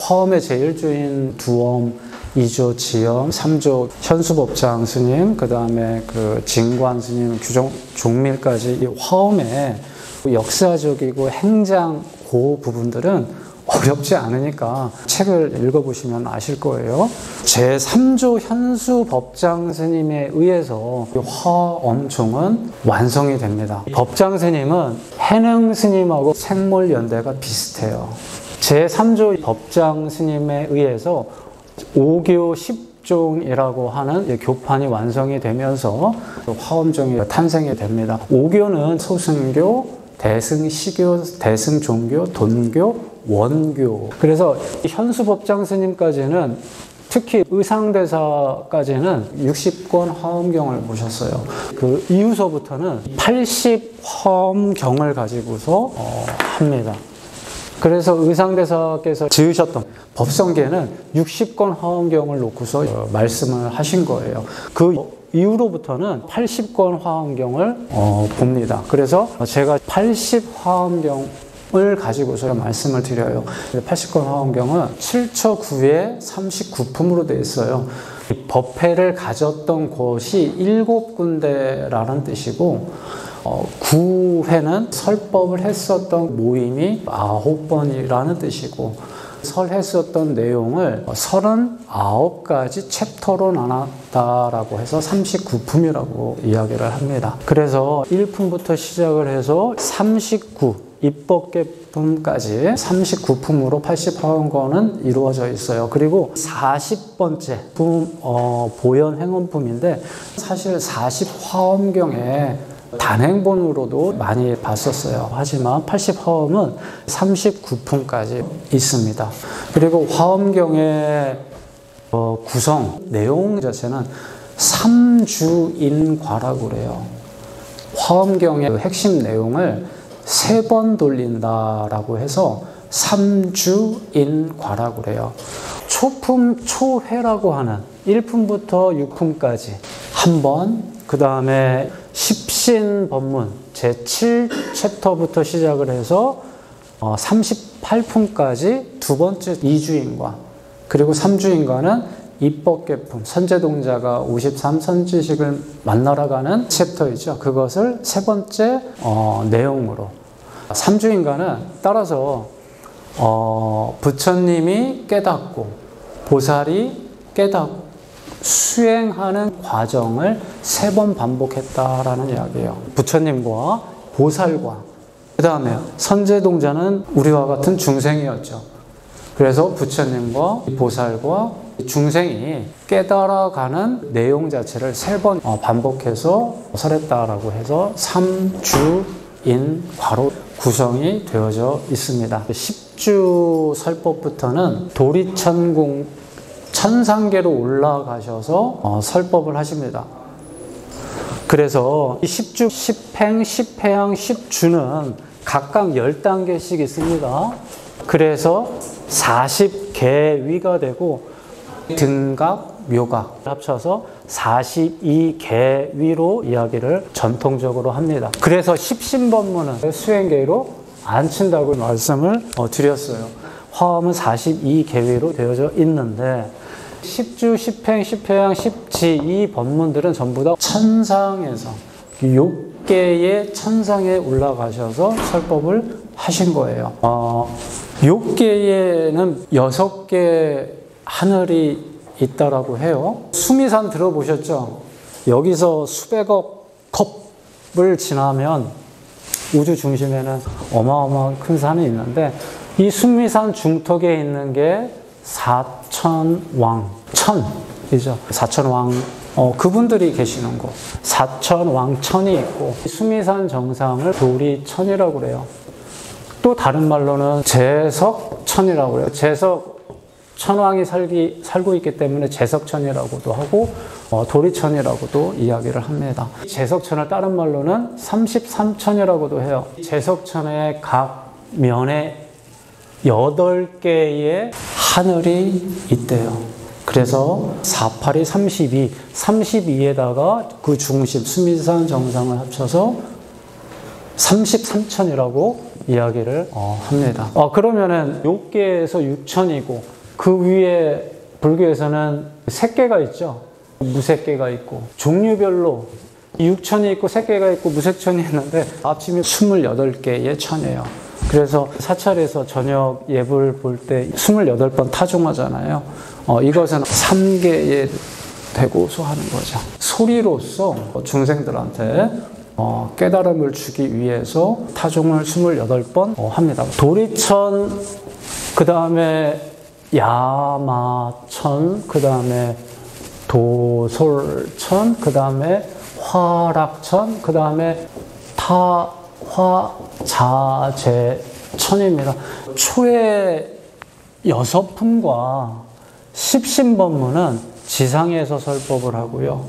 화엄의 제1조인 두엄, 2조 지엄, 3조 현수법장 스님, 그 다음에 그 진관 스님, 종밀까지 이 화엄의 역사적이고 행장 그 부분들은 어렵지 않으니까 책을 읽어보시면 아실 거예요. 제3조 현수법장 스님에 의해서 화엄종은 완성이 됩니다. 법장 스님은 해능 스님하고 생몰연대가 비슷해요. 제3조 법장 스님에 의해서 5교 10종이라고 하는 교판이 완성이 되면서 화엄종이 탄생이 됩니다. 5교는 소승교, 대승시교, 대승종교, 돈교, 원교. 그래서 현수법장 스님까지는 특히 의상대사까지는 60권 화엄경을 모셨어요. 그 이후서부터는 80 화엄경을 가지고서 합니다. 그래서 의상대사께서 지으셨던 법성계는 60권 화엄경을 놓고서 말씀을 하신 거예요. 그 이후로부터는 80권 화엄경을 봅니다. 그래서 제가 80 화엄경을 가지고서 말씀을 드려요. 80권 화엄경은 7처 9회 39품으로 되어 있어요. 법회를 가졌던 곳이 7군데라는 뜻이고 9회는 설법을 했었던 모임이 9번이라는 뜻이고 설했었던 내용을 39가지 챕터로 나눴다라고 해서 39품이라고 이야기를 합니다. 그래서 1품부터 시작을 해서 39 입법계품까지 39품으로 80화엄경은 이루어져 있어요. 그리고 40번째 품, 보현행원품인데 사실 40화엄경에 단행본으로도 많이 봤었어요. 하지만 80화엄은 39품까지 있습니다. 그리고 화엄경의 구성, 내용 자체는 삼주인과라고 그래요. 화엄경의 핵심 내용을 3번 돌린다라고 해서 삼주인과라고 그래요. 초품, 초회라고 하는 1품부터 6품까지 한 번, 그 다음에 십신법문 제7챕터부터 시작을 해서 38품까지 두 번째 2주인과, 그리고 3주인과는 입법계품, 선제동자가 53선지식을 만나러 가는 챕터이죠. 그것을 세 번째 내용으로. 3주인과는 따라서 부처님이 깨닫고 보살이 깨닫고 수행하는 과정을 3번 반복했다라는 이야기예요. 부처님과 보살과, 그 다음에 선제동자는 우리와 같은 중생이었죠. 그래서 부처님과 보살과 중생이 깨달아가는 내용 자체를 3번 반복해서 설했다라고 해서 삼주인과로 구성이 되어져 있습니다. 10주 설법부터는 도리천공 천상계로 올라가셔서 설법을 하십니다. 그래서 10주, 10행, 10회양, 10주는 각각 10단계씩 있습니다. 그래서 40계위가 되고 등각, 묘각 합쳐서 42계위로 이야기를 전통적으로 합니다. 그래서 십신법문은 수행계위로 안 친다고 말씀을 드렸어요. 화엄은 42계위로 되어져 있는데 10주, 10행, 10회양, 10지 이 법문들은 전부 다 천상에서 6개의 천상에 올라가셔서 설법을 하신 거예요. 6개에는 6개 하늘이 있다라고 해요. 수미산 들어보셨죠? 여기서 수백억 컵을 지나면 우주 중심에는 어마어마한 큰 산이 있는데 이 수미산 중턱에 있는 게 사천왕, 천이죠. 사천왕, 그분들이 계시는 곳. 사천왕천이 있고, 수미산 정상을 도리천이라고 그래요. 또 다른 말로는 제석천이라고 그래요. 제석천왕이 살고 있기 때문에 제석천이라고도 하고, 도리천이라고도 이야기를 합니다. 제석천을 다른 말로는 33천이라고도 해요. 제석천의 각 면에 8개의 하늘이 있대요. 그래서 48이 32, 32에다가 그 중심, 수미산 정상을 합쳐서 33천이라고 이야기를 합니다. 그러면은 6개에서 6천이고 그 위에 불교에서는 색계가 있죠. 무색계가 있고 종류별로 6천이 있고 색계가 있고 무색천이 있는데 합치면 28개의 천이에요. 그래서 사찰에서 저녁 예불 볼 때 28번 타종하잖아요. 이것은 3개의 대고소 하는 거죠. 소리로서 중생들한테 깨달음을 주기 위해서 타종을 28번 합니다. 도리천, 그 다음에 야마천, 그 다음에 도솔천, 그 다음에 화락천, 그 다음에 타화자재천입니다. 초의 6품과 십신법문은 지상에서 설법을 하고요.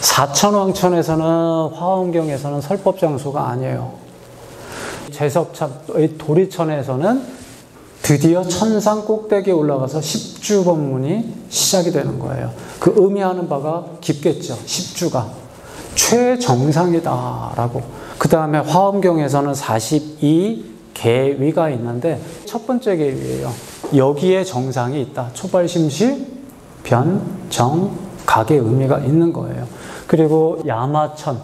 사천왕천에서는 화엄경에서는 설법장소가 아니에요. 제석천, 도리천에서는 드디어 천상 꼭대기에 올라가서 십주법문이 시작이 되는 거예요. 그 의미하는 바가 깊겠죠. 십주가 최정상이다라고. 그 다음에 화엄경에서는 42계위가 있는데 첫 번째 계위예요. 여기에 정상이 있다. 초발심실, 변, 정, 각의 의미가 있는 거예요. 그리고 야마천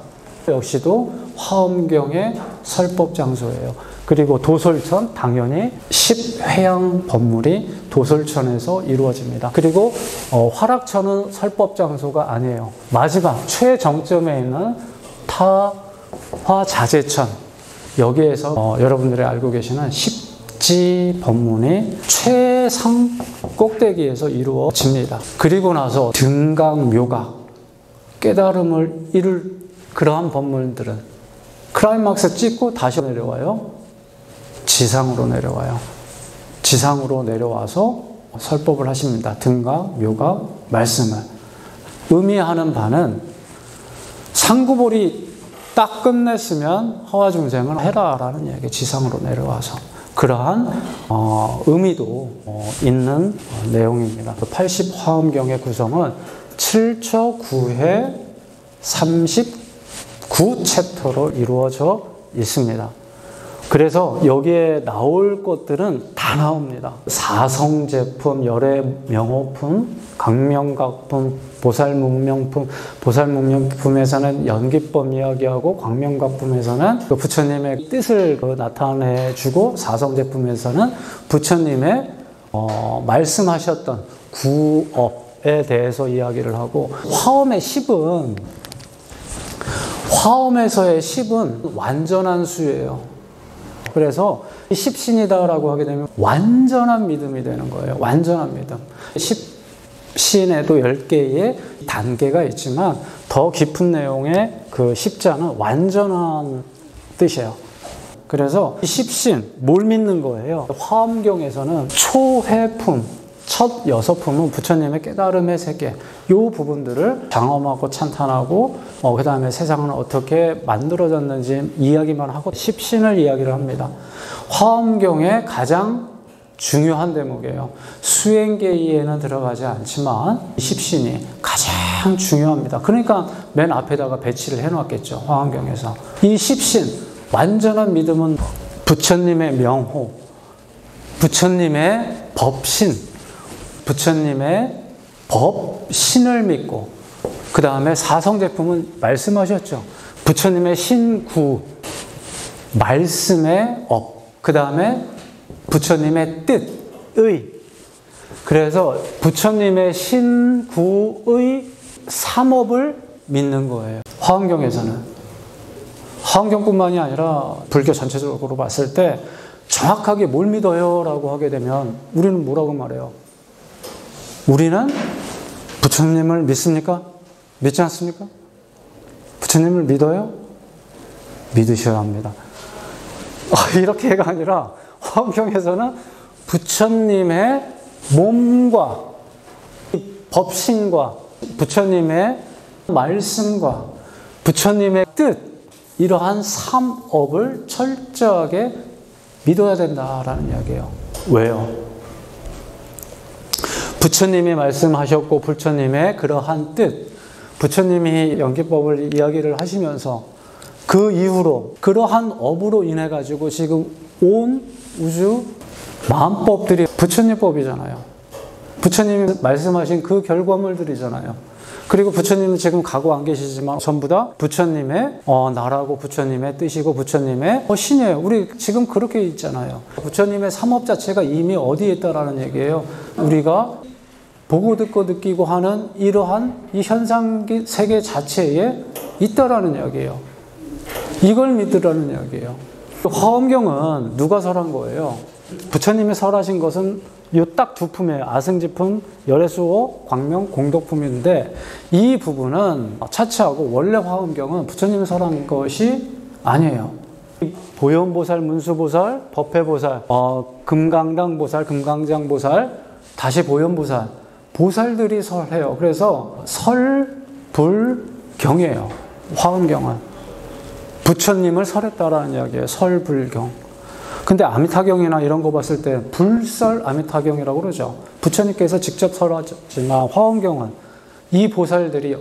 역시도 화엄경의 설법 장소예요. 그리고 도솔천, 당연히 10회양 법물이 도솔천에서 이루어집니다. 그리고 화락천은 설법 장소가 아니에요. 마지막 최정점에 있는 타화자재천, 여기에서 여러분들이 알고 계시는 십지 법문이 최상 꼭대기에서 이루어집니다. 그리고 나서 등각, 묘각, 깨달음을 이룰 그러한 법문들은 클라이막스 찍고 다시 내려와요. 지상으로 내려와요. 지상으로 내려와서 설법을 하십니다. 등각, 묘각, 말씀을. 의미하는 바는 상구볼이 딱 끝냈으면 허화중생을 해라라는 이야기, 지상으로 내려와서. 그러한 의미도 있는 내용입니다. 80화엄경의 구성은 7처 9회 39챕터로 이루어져 있습니다. 그래서 여기에 나올 것들은 다 나옵니다. 사성제품, 열애명호품, 강명각품, 보살문명품, 보살문명품에서는 연기법 이야기하고 광명각품에서는 부처님의 뜻을 나타내주고, 사성제품에서는 부처님의 말씀하셨던 구업에 대해서 이야기를 하고, 화엄에서의 10은 완전한 수예요. 그래서 십신이다라고 하게 되면 완전한 믿음이 되는 거예요. 완전한 믿음. 십신에도 10개의 단계가 있지만 더 깊은 내용의 그 십자는 완전한 뜻이에요. 그래서 십신, 뭘 믿는 거예요? 화엄경에서는 초회품, 첫 6품은 부처님의 깨달음의 세계, 이 부분들을 장엄하고 찬탄하고 그 다음에 세상은 어떻게 만들어졌는지 이야기만 하고 십신을 이야기를 합니다. 화엄경의 가장 중요한 대목이에요. 수행계의에는 들어가지 않지만 십신이 가장 중요합니다. 그러니까 맨 앞에다가 배치를 해놨겠죠. 화엄경에서. 이 십신, 완전한 믿음은 부처님의 명호, 부처님의 법신, 부처님의 법신을 믿고, 그 다음에 사성제품은 말씀하셨죠. 부처님의 신구, 말씀의 업, 그 다음에 부처님의 뜻의. 그래서 부처님의 신구의 삼업을 믿는 거예요. 화엄경에서는. 화엄경뿐만이 아니라 불교 전체적으로 봤을 때 정확하게 뭘 믿어요? 라고 하게 되면 우리는 뭐라고 말해요? 우리는 부처님을 믿습니까? 믿지 않습니까? 부처님을 믿어요? 믿으셔야 합니다. 이렇게가 아니라 화엄경에서는 부처님의 몸과 법신과 부처님의 말씀과 부처님의 뜻, 이러한 삼업을 철저하게 믿어야 된다라는 이야기예요. 왜요? 부처님이 말씀하셨고 부처님의 그러한 뜻, 부처님이 연기법을 이야기를 하시면서 그 이후로 그러한 업으로 인해 가지고 지금 온 우주 마음법들이 부처님 법이잖아요. 부처님이 말씀하신 그 결과물들이잖아요. 그리고 부처님은 지금 가고 안 계시지만 전부 다 부처님의 나라고 부처님의 뜻이고 부처님의 신이에요. 우리 지금 그렇게 있잖아요. 부처님의 삼업 자체가 이미 어디에 있다라는 얘기예요. 우리가 보고 듣고 느끼고 하는 이러한 이 현상 세계 자체에 있다라는 이야기예요. 이걸 믿으라는 이야기예요. 화엄경은 누가 설한 거예요? 부처님이 설하신 것은 이 딱 두 품이에요. 아승지품, 열애수호, 광명, 공덕품인데 이 부분은 차치하고 원래 화엄경은 부처님이 설한 것이 아니에요. 보현보살, 문수보살, 법회보살, 금강당보살, 금강장보살, 다시 보현보살, 보살들이 설해요. 그래서 설불경이에요. 화엄경은 부처님을 설했다라는 이야기예요. 설불경. 근데 아미타경이나 이런 거 봤을 때 불설 아미타경이라고 그러죠. 부처님께서 직접 설하지만 화엄경은 이 보살들이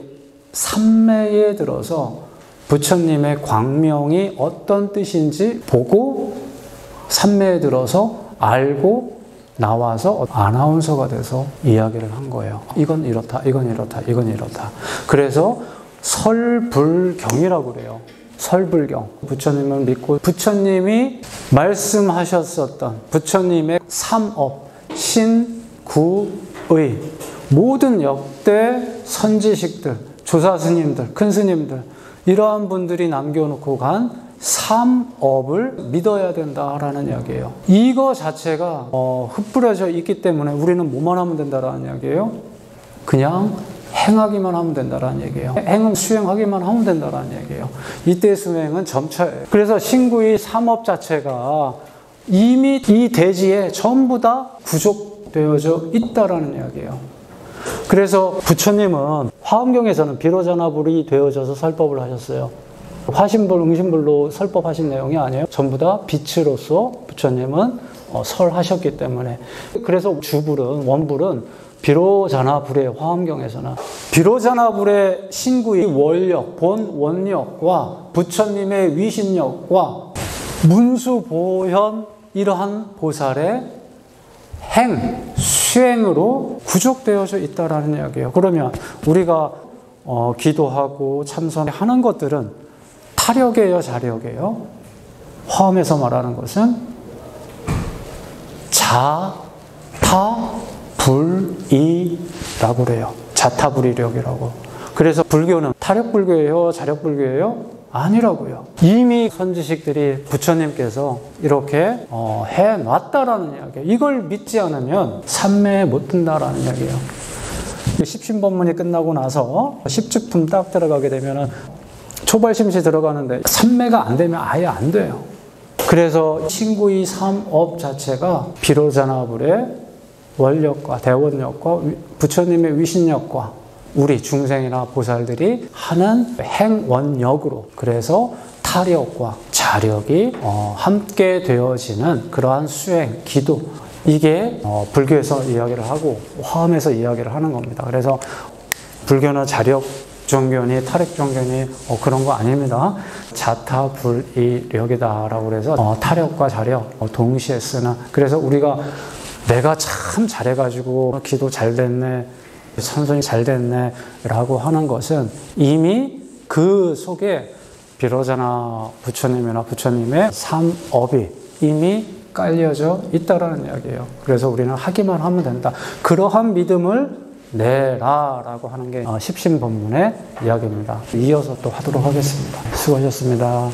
삼매에 들어서 부처님의 광명이 어떤 뜻인지 보고 삼매에 들어서 알고 나와서 아나운서가 돼서 이야기를 한 거예요. 이건 이렇다, 이건 이렇다, 이건 이렇다. 그래서 설불경이라고 그래요. 설불경. 부처님을 믿고 부처님이 말씀하셨었던 부처님의 삼업, 신, 구, 의 모든 역대 선지식들, 조사스님들, 큰스님들 이러한 분들이 남겨놓고 간 삼업을 믿어야 된다라는 이야기예요. 이거 자체가 흩뿌려져 있기 때문에 우리는 뭐만 하면 된다라는 이야기예요? 그냥 행하기만 하면 된다라는 얘기예요. 행은 수행하기만 하면 된다라는 얘기예요. 이때 수행은 점차예요. 그래서 신구의 삼업 자체가 이미 이 대지에 전부 다 구족되어져 있다라는 이야기예요. 그래서 부처님은 화엄경에서는 비로자나불이 되어져서 설법을 하셨어요. 화신불, 응신불로 설법하신 내용이 아니에요. 전부 다 빛으로서 부처님은 설하셨기 때문에. 그래서 주불은, 원불은 비로자나불의 화엄경에서는 비로자나불의 신구의 원력, 본 원력과 부처님의 위신력과 문수보현 이러한 보살의 행, 수행으로 구족되어져 있다라는 이야기예요. 그러면 우리가 기도하고 참선하는 것들은 타력이에요, 자력이에요? 화엄에서 말하는 것은 자타불이라고 그래요. 자타불이력이라고. 그래서 불교는 타력불교예요, 자력불교예요? 아니라고요. 이미 선지식들이 부처님께서 이렇게 해놨다라는 이야기예요. 이걸 믿지 않으면 삼매에 못 든다라는 이야기예요. 십신법문이 끝나고 나서 십주품 딱 들어가게 되면은 초발심시 들어가는데 삼매가 안 되면 아예 안 돼요. 그래서 신구의 삼업 자체가 비로자나불의 원력과 대원력과 부처님의 위신력과 우리 중생이나 보살들이 하는 행원력으로, 그래서 타력과 자력이 함께 되어지는 그러한 수행, 기도, 이게 불교에서 이야기를 하고 화엄에서 이야기를 하는 겁니다. 그래서 불교는 자력 종견이, 타력 종견이 그런 거 아닙니다. 자타불이력이다라고 그래서 타력과 자력 동시에 쓰는. 그래서 우리가 내가 참 잘해가지고 기도 잘 됐네, 참선이 잘 됐네 라고 하는 것은 이미 그 속에 비로자나 부처님이나 부처님의 삼업이 이미 깔려져 있다라는 이야기예요. 그래서 우리는 하기만 하면 된다. 그러한 믿음을 내라라고 하는 게 십신법문의 이야기입니다. 이어서 또 하도록 하겠습니다. 수고하셨습니다.